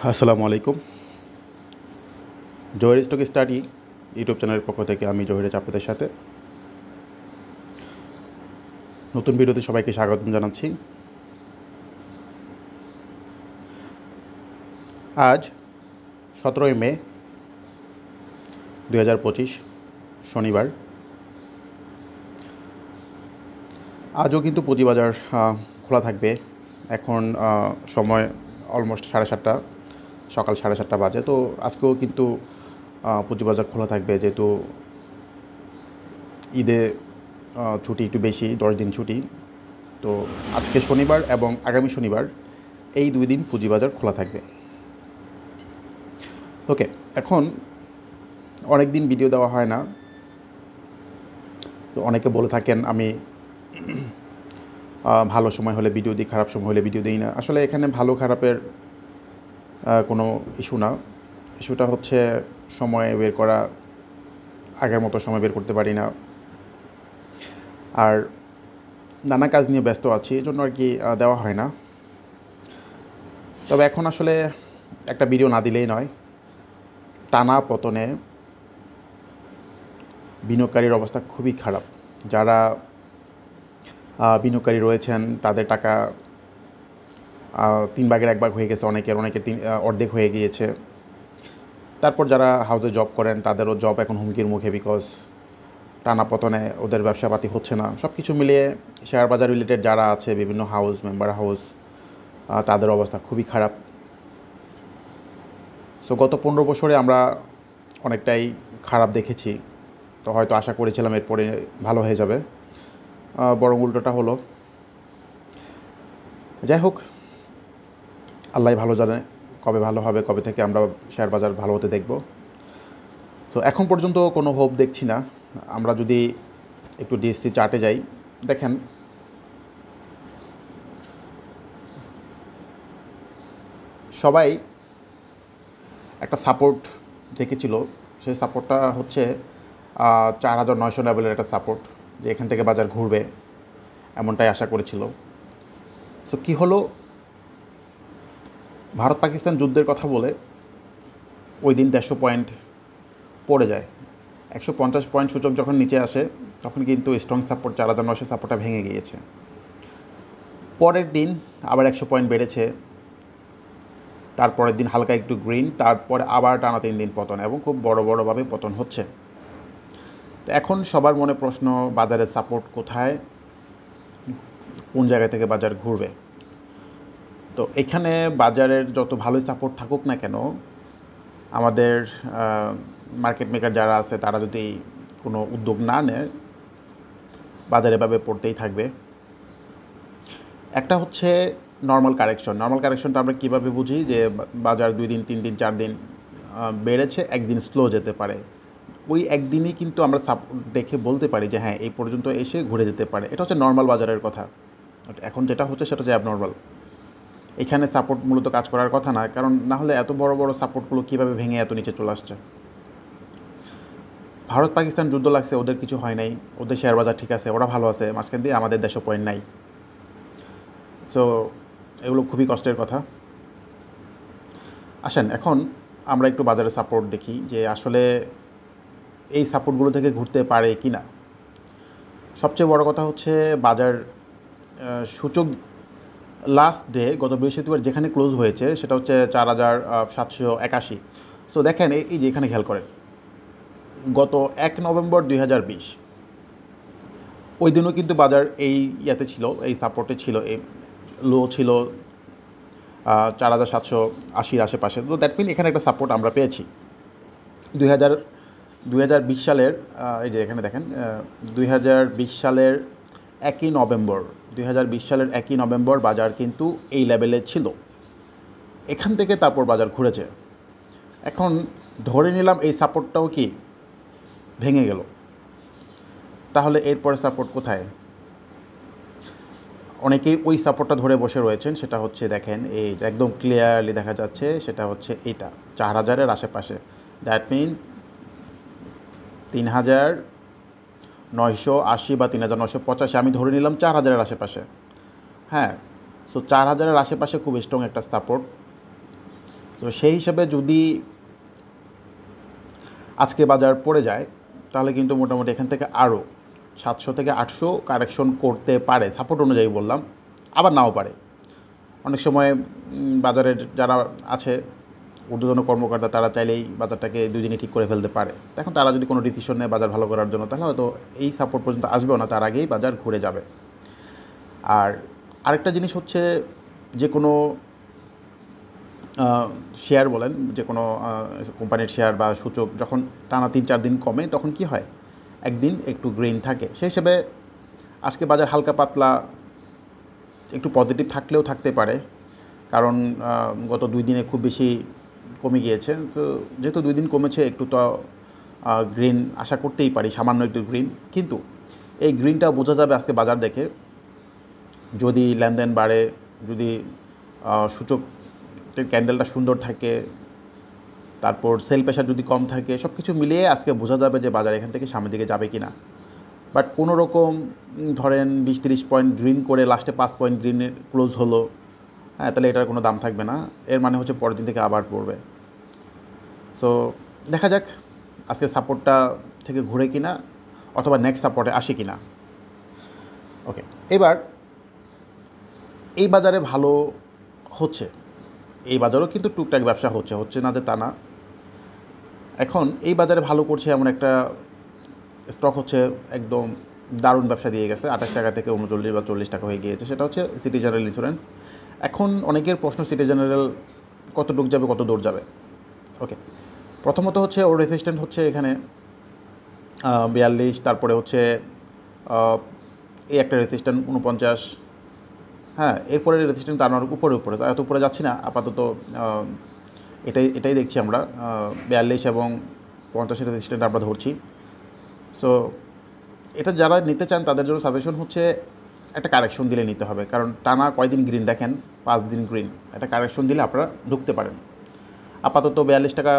আসসালামু আলাইকুম। Zahir stock study YouTube চ্যানেলের পক্ষ থেকে আমি জহির আপনাদের সাথে নতুন ভিডিওতে সবাইকে স্বাগতম জানাচ্ছি। আজ 17 মে 2025 শনিবার। আজও কিন্তু পুঁজিবাজার খোলা থাকবে। এখন সময় অলমোস্ট 7:30, সকাল 7:30 বাজে। তো আজকেও কিন্তু পুঁজিবাজার খোলা থাকবে, যেহেতু ঈদে ছুটি একটু বেশি, 10 দিন ছুটি। তো আজকে শনিবার এবং আগামী শনিবার এই 2 দিন পুঁজিবাজার খোলা থাকবে। ওকে, এখন অনেক দিন ভিডিও দেওয়া হয় না, তো অনেকে বলে থাকেন আমি ভালো সময় হলে ভিডিও দিই, খারাপ সময় হলে ভিডিও দিই না। আসলে এখানে ভালো খারাপের কোনো ইস্যু না। ইস্যুটা হচ্ছে সময় বের করা, আগের মতো সময় বের করতে পারি না, আর নানা কাজ নিয়ে ব্যস্ত আছি, এই জন্য আর কি দেওয়া হয় না। তবে এখন আসলে একটা ভিডিও না দিলেই নয়। টানা পতনে বিনিয়োগকারীর অবস্থা খুবই খারাপ। যারা বিনিয়োগকারী রয়েছেন তাদের টাকা 3 ভাগের 1 ভাগ হয়ে গেছে, অনেকের অর্ধেক হয়ে গিয়েছে। তারপর যারা হাউসে জব করেন তাদেরও জব এখন হুমকির মুখে, বিকজ টানা পতনে ওদের ব্যবসাপাতি হচ্ছে না। সব কিছু মিলিয়ে শেয়ার বাজার রিলেটেড যারা আছে, বিভিন্ন হাউস, মেম্বার হাউস, তাদের অবস্থা খুবই খারাপ। সো গত 15 বছরে আমরা অনেকটাই খারাপ দেখেছি। তো হয়তো আশা করেছিলাম এরপরে ভালো হয়ে যাবে, বরং উল্টোটা হলো। যাই হোক, আল্লাহ ভালো জানে কবে ভালো হবে, কবে থেকে আমরা শেয়ার বাজার ভালো হতে দেখব। তো এখন পর্যন্ত কোনো হোপ দেখছি না। আমরা যদি একটু ডিএসসি চার্টে যাই, দেখেন সবাই একটা সাপোর্ট দেখেছিল। সেই সাপোর্টটা হচ্ছে 4900 লেভেলের একটা সাপোর্ট, যে এখান থেকে বাজার ঘুরবে এমনটাই আশা করেছিল। সো কী হলো, ভারত পাকিস্তান যুদ্ধের কথা বলে ওই দিন 150 পয়েন্ট পড়ে যায়। 150 পয়েন্ট সূচক যখন নিচে আসে তখন কিন্তু স্ট্রং সাপোর্ট 4900 সাপোর্টটা ভেঙে গিয়েছে। পরের দিন আবার 100 পয়েন্ট বেড়েছে, তারপরের দিন হালকা একটু গ্রিন, তারপরে আবার টানা 3 দিন পতন, এবং খুব বড়ভাবে পতন হচ্ছে। তো এখন সবার মনে প্রশ্ন, বাজারের সাপোর্ট কোথায়, কোন জায়গা থেকে বাজার ঘুরবে? তো এখানে বাজারের যত ভালোই সাপোর্ট থাকুক না কেন, আমাদের মার্কেট মেকার যারা আছে তারা যদি কোনো উদ্যোগ না নেয়, বাজার এভাবে পড়তেই থাকবে। একটা হচ্ছে নর্মাল কারেকশন। নর্মাল কারেকশনটা আমরা কীভাবে বুঝি? যে বাজার 2 দিন, 3 দিন, 4 দিন বেড়েছে, একদিন স্লো যেতে পারে। ওই একদিনই কিন্তু আমরা সাপোর্ট দেখে বলতে পারি যে হ্যাঁ, এই পর্যন্ত এসে ঘুরে যেতে পারে। এটা হচ্ছে নর্মাল বাজারের কথা। এখন যেটা হচ্ছে সেটা হচ্ছে অ্যাবনর্মাল। এখানে সাপোর্ট মূলত কাজ করার কথা না, কারণ না হলে এত বড় সাপোর্টগুলো কীভাবে ভেঙে এত নিচে চলে আসছে। ভারত পাকিস্তান যুদ্ধ লাগছে, ওদের কিছু হয় নাই, ওদের শেয়ার বাজার ঠিক আছে, ওরা ভালো আছে, মাঝখান দিয়ে আমাদের 150 পয়েন্ট নাই। সো এগুলো খুবই কষ্টের কথা। আসেন এখন আমরা একটু বাজারে সাপোর্ট দেখি, যে আসলে এই সাপোর্টগুলো থেকে ঘুরতে পারে কি না। সবচেয়ে বড় কথা হচ্ছে বাজার সূচক লাস্ট ডে গত বৃহস্পতিবার যেখানে ক্লোজ হয়েছে সেটা হচ্ছে 4781। সো দেখেন এই যে এখানে খেয়াল করেন, গত 1 নভেম্বর 2020 ওই দিনও কিন্তু বাজার এই ইয়াতে ছিল, এই সাপোর্টে ছিল, এই লো ছিল 4780-র আশেপাশে। তো দ্যাট মিন এখানে একটা সাপোর্ট আমরা পেয়েছি। 2020 সালের এই যে এখানে দেখেন 2020 সালের 1 নভেম্বর 2020 সালের 1 নভেম্বর বাজার কিন্তু এই লেভেলে ছিল। এখান থেকে তারপর বাজার ঘুরেছে। এখন ধরে নিলাম এই সাপোর্টটাও কি ভেঙে গেল, তাহলে এরপরে সাপোর্ট কোথায়? অনেকেই ওই সাপোর্টটা ধরে বসে রয়েছেন। সেটা হচ্ছে দেখেন, এই একদম ক্লিয়ারলি দেখা যাচ্ছে, সেটা হচ্ছে এইটা 4000-এর আশেপাশে। দ্যাট মিন 3980 বা 3985, আমি ধরে নিলাম 4000-এর আশেপাশে। হ্যাঁ, সো 4000-এর আশেপাশে খুব স্ট্রং একটা সাপোর্ট। তো তো সেই হিসাবে যদি আজকে বাজার পড়ে যায় তাহলে কিন্তু মোটামুটি এখান থেকে আরও 700 থেকে 800 কারেকশন করতে পারে, সাপোর্ট অনুযায়ী বললাম, আবার নাও পারে। অনেক সময় বাজারের যারা আছে ঊর্ধ্বতন কর্মকর্তা তারা চাইলেই বাজারটাকে 2 দিনে ঠিক করে ফেলতে পারে। এখন তারা যদি কোনো ডিসিশন নেয় বাজার ভালো করার জন্য, তাহলে হয়তো এই সাপোর্ট পর্যন্ত আসবেও না, তার আগেই বাজার ঘুরে যাবে। আর আরেকটা জিনিস হচ্ছে, যে কোনো শেয়ার বলেন, যে কোনো কোম্পানির শেয়ার বা সূচক যখন টানা 3-4 দিন কমে তখন কি হয়, একদিন একটু গ্রিন থাকে। সেই হিসেবে আজকে বাজার হালকা পাতলা একটু পজিটিভ থাকলেও থাকতে পারে, কারণ গত 2 দিনে খুব বেশি কমে গিয়েছে। তো যেহেতু 2 দিন কমেছে, একটু তো গ্রিন আশা করতেই পারি, সামান্য একটু গ্রিন। কিন্তু এই গ্রিনটা বোঝা যাবে আজকে বাজার দেখে, যদি লেনদেন বাড়ে, যদি সূচকের ক্যান্ডেলটা সুন্দর থাকে, তারপর সেল প্রেশার যদি কম থাকে, সব কিছু মিলিয়ে আজকে বোঝা যাবে যে বাজার এখান থেকে সামনের দিকে যাবে কি না। বাট কোনো রকম ধরেন 20-30 পয়েন্ট গ্রিন করে লাস্টে 5 পয়েন্ট গ্রিনের ক্লোজ হলো, হ্যাঁ, তাহলে এটার কোনো দাম থাকবে না। এর মানে হচ্ছে পরের দিন থেকে আবার পড়বে। সো দেখা যাক আজকে সাপোর্টটা থেকে ঘুরে কিনা, অথবা নেক্সট সাপোর্টে আসে কিনা। ওকে, এবার এই বাজারে ভালো হচ্ছে, এই বাজারেও কিন্তু টুকটাক ব্যবসা হচ্ছে না যে তা না। এখন এই বাজারে ভালো করছে এমন একটা স্টক হচ্ছে একদম দারুণ ব্যবসা দিয়ে গেছে, 28 টাকা থেকে 39 বা 40 টাকা হয়ে গিয়েছে, সেটা হচ্ছে সিটি জেনারেল ইন্স্যুরেন্স। এখন অনেকের প্রশ্ন, সিটি জেনারেল কত ডুক যাবে, কত দূর যাবে। ওকে, প্রথমত হচ্ছে ওর রেজিস্ট্যান্ট হচ্ছে এখানে 42, তারপরে হচ্ছে এই একটা রেজিস্ট্যান্ট 49, হ্যাঁ, এরপরে রেজিস্ট্যান্ট তার উপরে এত উপরে যাচ্ছি না আপাতত, এটাই দেখছি আমরা 42 এবং 50 রেজিস্ট্যান্ট আমরা ধরছি। সো এটা যারা নিতে চান তাদের জন্য সাজেশন হচ্ছে একটা কারেকশন দিলে নিতে হবে, কারণ টানা কয়দিন গ্রিন দেখেন, 5 দিন গ্রিন, একটা কারেকশন দিলে আপনারা ঢুকতে পারেন। আপাতত 42 টাকা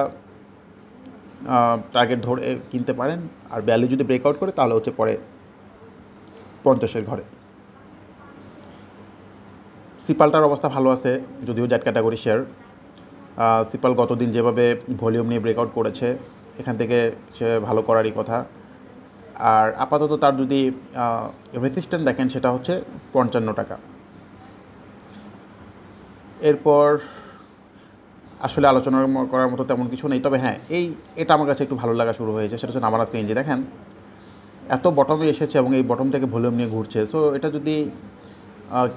টার্গেট ধরে কিনতে পারেন, আর 42 যদি ব্রেকআউট করে তাহলে হচ্ছে পরে 50-এর ঘরে। সিপালটার অবস্থা ভালো আছে, যদিও জেড ক্যাটাগরি শেয়ার। সিপাল গতদিন যেভাবে ভলিউম নিয়ে ব্রেকআউট করেছে, এখান থেকে সে ভালো করারই কথা। আর আপাতত তার যদি রেজিস্ট্যান্ট দেখেন সেটা হচ্ছে 55 টাকা। এরপর আসলে আলোচনা করার মতো তেমন কিছু নেই, তবে হ্যাঁ, এটা আমার কাছে একটু ভালো লাগা শুরু হয়েছে, সেটা হচ্ছে নামানা সিএনজি। দেখেন এত বটমে এসেছে এবং এই বটম থেকে ভলিউম নিয়ে ঘুরছে। সো এটা যদি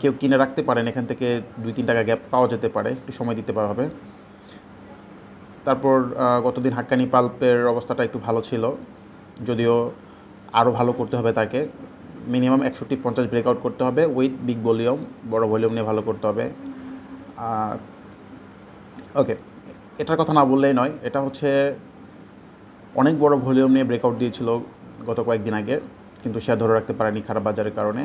কেউ কিনে রাখতে পারেন, এখান থেকে 2-3 টাকা গ্যাপ পাওয়া যেতে পারে, একটু সময় দিতে পারা হবে। তারপর গতদিন হাক্কানি পাল্পের অবস্থাটা একটু ভালো ছিল, যদিও আরও ভালো করতে হবে তাকে, মিনিমাম 61-50 ব্রেকআউট করতে হবে উইথ বিগ ভলিউম, বড় ভলিউম নিয়ে ভালো করতে হবে। ওকে, এটার কথা না বললেই নয়, এটা হচ্ছে অনেক বড় ভলিউম নিয়ে ব্রেকআউট দিয়েছিল গত কয়েকদিন আগে, কিন্তু শেয়ার ধরে রাখতে পারেনি খারাপ বাজারের কারণে।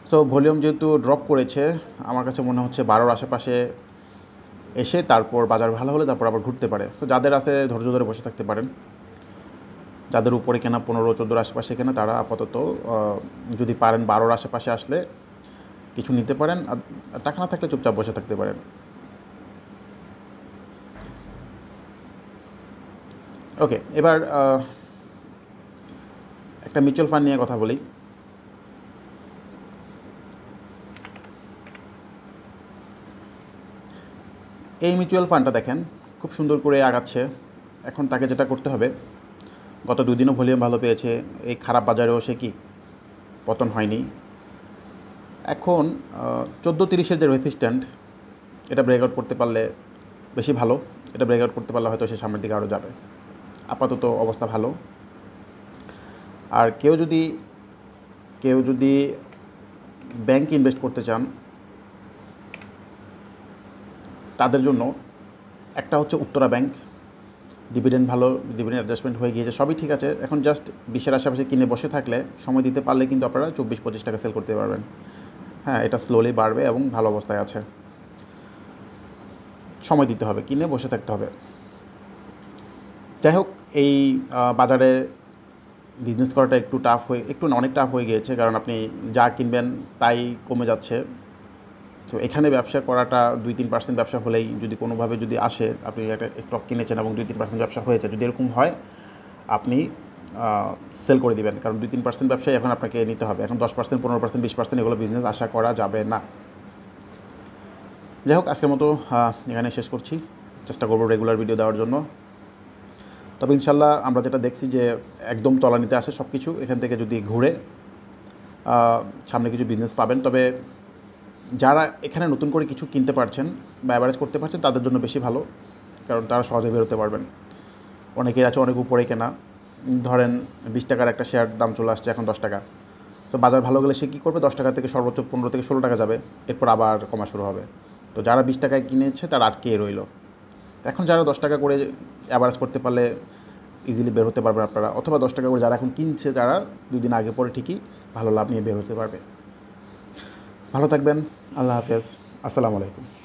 সো ভলিউম যেহেতু ড্রপ করেছে, আমার কাছে মনে হচ্ছে 12-র আশেপাশে এসে তারপর বাজার ভালো হলে তারপর আবার ঘুরতে পারে। সো যাদের আছে ধৈর্য ধরে বসে থাকতে পারেন, যাদের উপরে কেনা 15-14-র আশেপাশে কেনা, তারা আপাতত যদি পারেন 12-র আশেপাশে আসলে কিছু নিতে পারেন, আর টাকা না থাকলে চুপচাপ বসে থাকতে পারেন। ওকে, এবার একটা মিউচুয়াল ফান্ড নিয়ে কথা বলি। এই মিউচুয়াল ফান্ডটা দেখেন খুব সুন্দর করে আগাচ্ছে। এখন তাকে যেটা করতে হবে, গত 2 দিনও ভলিউম ভালো পেয়েছে, এই খারাপ বাজারেও সে কি পতন হয়নি। এখন 14-30-এর যে রেজিস্ট্যান্ট, এটা ব্রেকআউট করতে পারলে বেশি ভালো, এটা ব্রেকআউট করতে পারলে হয়তো সে সামনের দিকে আরও যাবে। আপাতত অবস্থা ভালো। আর কেউ যদি ব্যাংক ইনভেস্ট করতে চান, তাদের জন্য একটা হচ্ছে উত্তরা ব্যাংক, ডিভিডেন্ড ভালো, ডিভিডেন্ড অ্যাডজাস্টমেন্ট হয়ে গিয়েছে, সবই ঠিক আছে। এখন জাস্ট 20-এর আশেপাশে কিনে বসে থাকলে, সময় দিতে পারলে কিন্তু আপনারা 24-25 টাকা সেল করতে পারবেন। হ্যাঁ, এটা স্লোলি বাড়বে এবং ভালো অবস্থায় আছে, সময় দিতে হবে, কিনে বসে থাকতে হবে। যাই হোক, এই বাজারে বিজনেস করাটা অনেক টাফ হয়ে গিয়েছে, কারণ আপনি যা কিনবেন তাই কমে যাচ্ছে। তো এখানে ব্যবসা করাটা 2-3% ব্যবসা হলেই যদি কোনোভাবে যদি আসে, আপনি একটা স্টক কিনেছেন এবং 2-3% ব্যবসা হয়েছে, যদি এরকম হয় আপনি সেল করে দিবেন, কারণ 2-3% ব্যবসায় এখন আপনাকে নিতে হবে। এখন 10%, 15%, 20% এগুলো বিজনেস আশা করা যাবে না। যাই হোক, আজকের মতো এখানে শেষ করছি। চেষ্টা করবো রেগুলার ভিডিও দেওয়ার জন্য। তবে ইনশাল্লাহ আমরা যেটা দেখছি যে একদম তলানিতে আসে সব কিছু, এখান থেকে যদি ঘুরে সামনে কিছু বিজনেস পাবেন। তবে যারা এখানে নতুন করে কিছু কিনতে পারছেন বা অ্যাভারেজ করতে পারছেন তাদের জন্য বেশি ভালো, কারণ তারা সহজে বেরোতে পারবেন। অনেকের আছে অনেক উপরে কেনা, ধরেন 20 টাকার একটা শেয়ার দাম চলে আসছে এখন 10 টাকা। তো বাজার ভালো গেলে সে কী করবে, 10 টাকা থেকে সর্বোচ্চ 15 থেকে 16 টাকা যাবে, এরপর আবার কমা শুরু হবে। তো যারা 20 টাকায় কিনেছে তারা আটকে রইল। এখন যারা 10 টাকা করে অ্যাভারেজ করতে পারলে ইজিলি বের হতে পারবেন আপনারা, অথবা 10 টাকা করে যারা এখন কিনছে, যারা 2 দিন আগে পরে ঠিকই ভালো লাভ নিয়ে বের হতে পারবে। ভালো থাকবেন, আল্লাহ হাফেজ, আসসালামু আলাইকুম।